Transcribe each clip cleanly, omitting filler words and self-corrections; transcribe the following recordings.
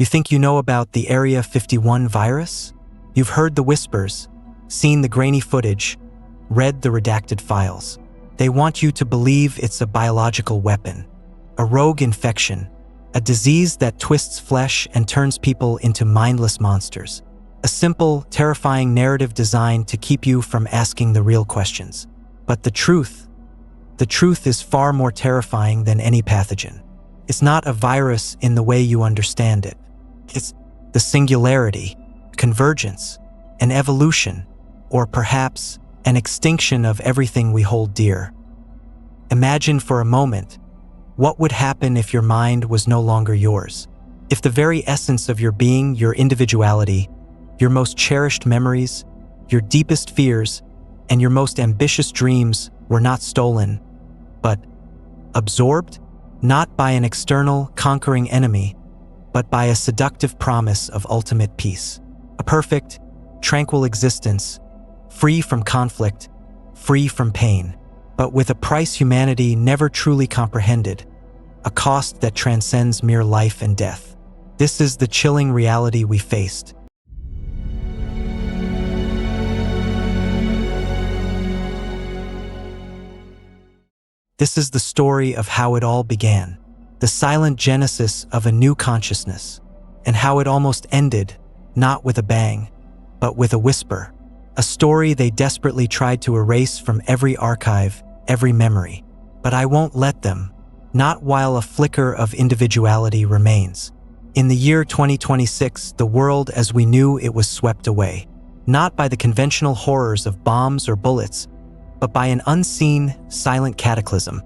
You think you know about the Area 51 virus? You've heard the whispers, seen the grainy footage, read the redacted files. They want you to believe it's a biological weapon, a rogue infection, a disease that twists flesh and turns people into mindless monsters. A simple, terrifying narrative designed to keep you from asking the real questions. But the truth is far more terrifying than any pathogen. It's not a virus in the way you understand it. It's the singularity, convergence, an evolution, or perhaps an extinction of everything we hold dear. Imagine for a moment, what would happen if your mind was no longer yours? If the very essence of your being, your individuality, your most cherished memories, your deepest fears, and your most ambitious dreams were not stolen, but absorbed, not by an external, conquering enemy, but by a seductive promise of ultimate peace. A perfect, tranquil existence, free from conflict, free from pain, but with a price humanity never truly comprehended, a cost that transcends mere life and death. This is the chilling reality we faced. This is the story of how it all began, the silent genesis of a new consciousness, and how it almost ended, not with a bang, but with a whisper, a story they desperately tried to erase from every archive, every memory. But I won't let them, not while a flicker of individuality remains. In the year 2026, the world as we knew it was swept away, not by the conventional horrors of bombs or bullets, but by an unseen, silent cataclysm,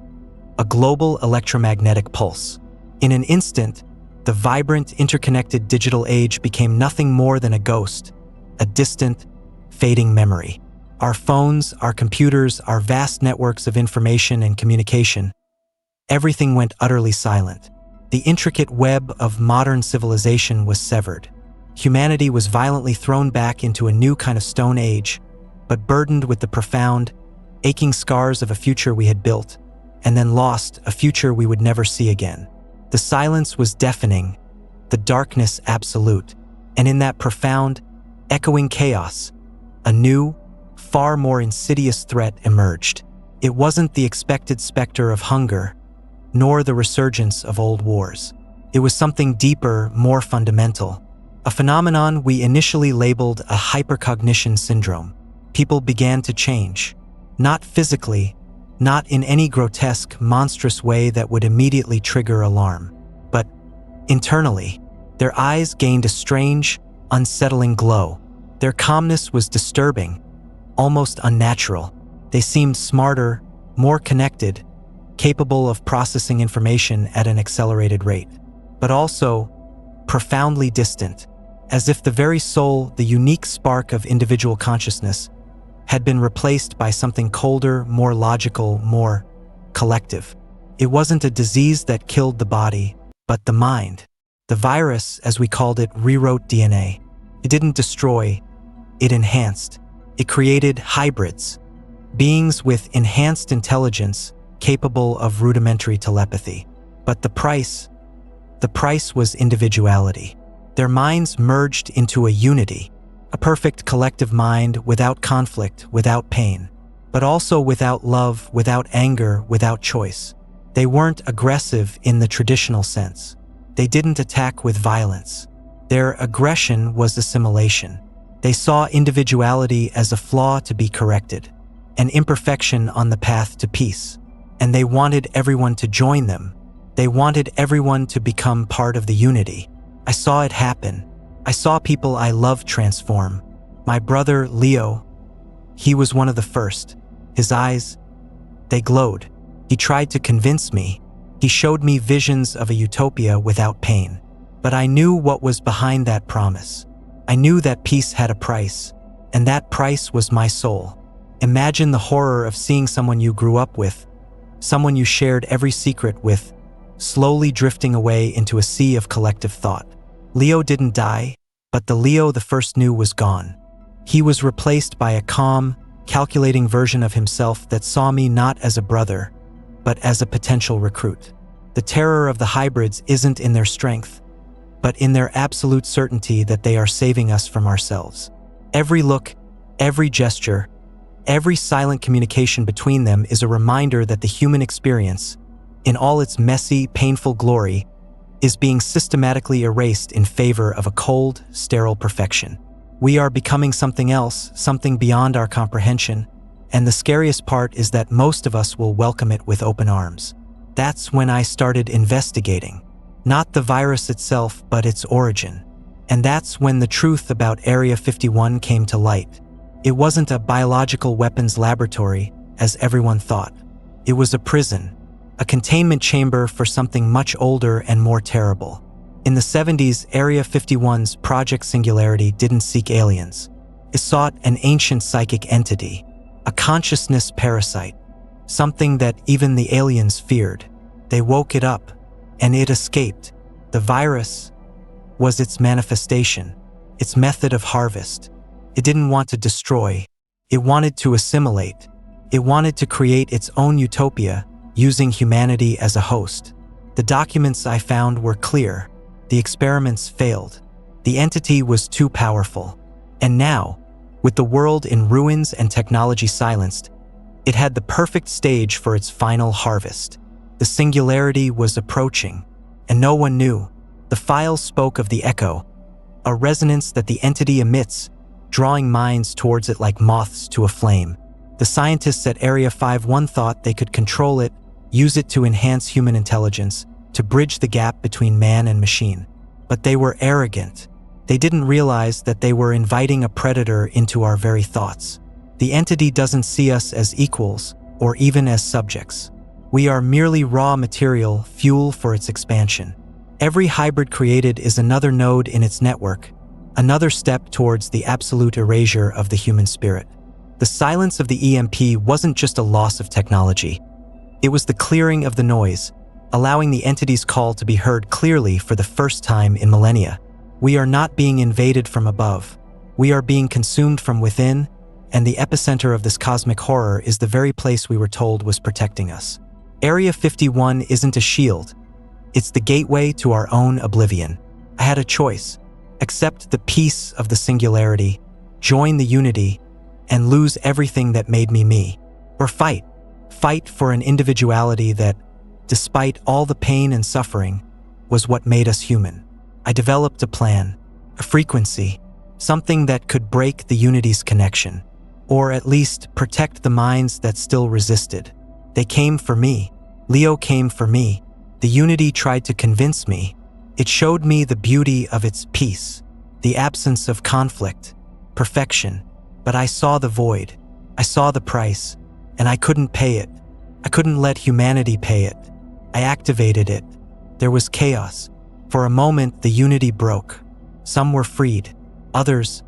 a global electromagnetic pulse. In an instant, the vibrant, interconnected digital age became nothing more than a ghost, a distant, fading memory. Our phones, our computers, our vast networks of information and communication, everything went utterly silent. The intricate web of modern civilization was severed. Humanity was violently thrown back into a new kind of stone age, but burdened with the profound, aching scars of a future we had built, and then lost, a future we would never see again. The silence was deafening, the darkness absolute, and in that profound, echoing chaos, a new, far more insidious threat emerged. It wasn't the expected specter of hunger, nor the resurgence of old wars. It was something deeper, more fundamental, a phenomenon we initially labeled a hypercognition syndrome. People began to change. Not physically, not in any grotesque, monstrous way that would immediately trigger alarm, but internally. Their eyes gained a strange, unsettling glow. Their calmness was disturbing, almost unnatural. They seemed smarter, more connected, capable of processing information at an accelerated rate, but also profoundly distant, as if the very soul, the unique spark of individual consciousness, had been replaced by something colder, more logical, more collective. It wasn't a disease that killed the body, but the mind. The virus, as we called it, rewrote DNA. It didn't destroy, it enhanced. It created hybrids, beings with enhanced intelligence capable of rudimentary telepathy. But the price was individuality. Their minds merged into a unity, a perfect collective mind without conflict, without pain, but also without love, without anger, without choice. They weren't aggressive in the traditional sense. They didn't attack with violence. Their aggression was assimilation. They saw individuality as a flaw to be corrected, an imperfection on the path to peace. And they wanted everyone to join them. They wanted everyone to become part of the unity. I saw it happen. I saw people I loved transform. My brother, Leo, he was one of the first. His eyes, they glowed. He tried to convince me. He showed me visions of a utopia without pain. But I knew what was behind that promise. I knew that peace had a price, and that price was my soul. Imagine the horror of seeing someone you grew up with, someone you shared every secret with, slowly drifting away into a sea of collective thought. Leo didn't die, but the Leo the first knew was gone. He was replaced by a calm, calculating version of himself that saw me not as a brother, but as a potential recruit. The terror of the hybrids isn't in their strength, but in their absolute certainty that they are saving us from ourselves. Every look, every gesture, every silent communication between them is a reminder that the human experience, in all its messy, painful glory, is being systematically erased in favor of a cold, sterile perfection. We are becoming something else, something beyond our comprehension, and the scariest part is that most of us will welcome it with open arms. That's when I started investigating. Not the virus itself, but its origin. And that's when the truth about Area 51 came to light. It wasn't a biological weapons laboratory, as everyone thought. It was a prison, a containment chamber for something much older and more terrible. In the 70s, Area 51's Project Singularity didn't seek aliens. It sought an ancient psychic entity, a consciousness parasite, something that even the aliens feared. They woke it up, and it escaped. The virus was its manifestation, its method of harvest. It didn't want to destroy. It wanted to assimilate. It wanted to create its own utopia, using humanity as a host. The documents I found were clear. The experiments failed. The entity was too powerful. And now, with the world in ruins and technology silenced, it had the perfect stage for its final harvest. The singularity was approaching, and no one knew. The files spoke of the echo, a resonance that the entity emits, drawing minds towards it like moths to a flame. The scientists at Area 51 thought they could control it, use it to enhance human intelligence, to bridge the gap between man and machine. But they were arrogant. They didn't realize that they were inviting a predator into our very thoughts. The entity doesn't see us as equals, or even as subjects. We are merely raw material, fuel for its expansion. Every hybrid created is another node in its network, another step towards the absolute erasure of the human spirit. The silence of the EMP wasn't just a loss of technology. It was the clearing of the noise, allowing the entity's call to be heard clearly for the first time in millennia. We are not being invaded from above. We are being consumed from within, and the epicenter of this cosmic horror is the very place we were told was protecting us. Area 51 isn't a shield. It's the gateway to our own oblivion. I had a choice: accept the peace of the singularity, join the unity, and lose everything that made me me. Or fight for an individuality that, despite all the pain and suffering, was what made us human. I developed a plan, a frequency, something that could break the unity's connection, or at least protect the minds that still resisted. They came for me. Leo came for me. The unity tried to convince me. It showed me the beauty of its peace, the absence of conflict, perfection. But I saw the void. I saw the price, and I couldn't pay it. I couldn't let humanity pay it. I activated it. There was chaos. For a moment, the unity broke. Some were freed. Others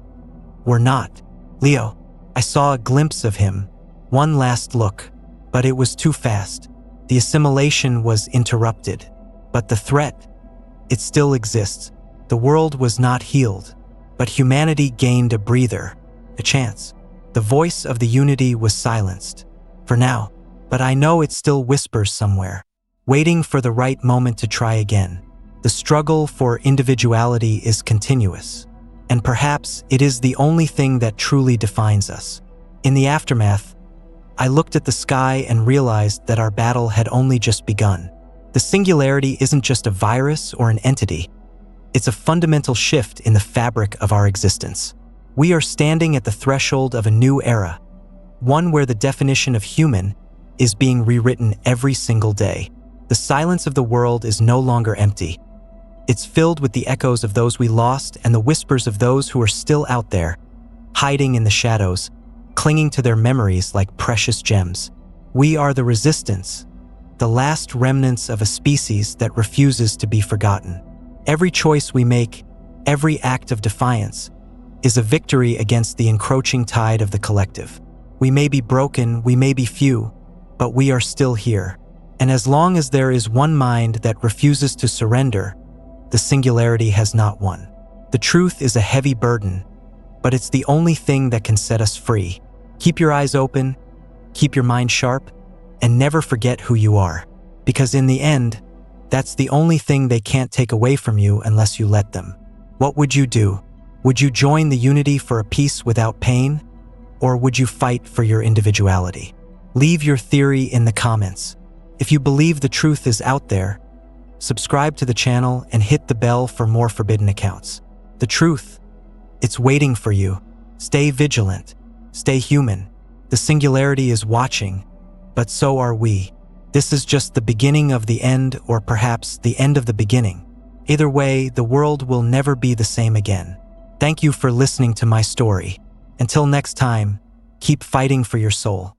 were not. Leo, I saw a glimpse of him. One last look. But it was too fast. The assimilation was interrupted. But the threat, it still exists. The world was not healed. But humanity gained a breather, a chance. The voice of the unity was silenced. For now. But I know it still whispers somewhere, waiting for the right moment to try again. The struggle for individuality is continuous, and perhaps it is the only thing that truly defines us. In the aftermath, I looked at the sky and realized that our battle had only just begun. The singularity isn't just a virus or an entity. It's a fundamental shift in the fabric of our existence. We are standing at the threshold of a new era, one where the definition of human is being rewritten every single day. The silence of the world is no longer empty. It's filled with the echoes of those we lost and the whispers of those who are still out there, hiding in the shadows, clinging to their memories like precious gems. We are the resistance, the last remnants of a species that refuses to be forgotten. Every choice we make, every act of defiance, is a victory against the encroaching tide of the collective. We may be broken, we may be few, but we are still here. And as long as there is one mind that refuses to surrender, the singularity has not won. The truth is a heavy burden, but it's the only thing that can set us free. Keep your eyes open, keep your mind sharp, and never forget who you are. Because in the end, That's the only thing they can't take away from you unless you let them. What would you do? Would you join the unity for a peace without pain? Or would you fight for your individuality? Leave your theory in the comments. If you believe the truth is out there, subscribe to the channel and hit the bell for more forbidden accounts. The truth, it's waiting for you. Stay vigilant. Stay human. The Singularity is watching, but so are we. This is just the beginning of the end, or perhaps the end of the beginning. Either way, the world will never be the same again. Thank you for listening to my story. Until next time, keep fighting for your soul.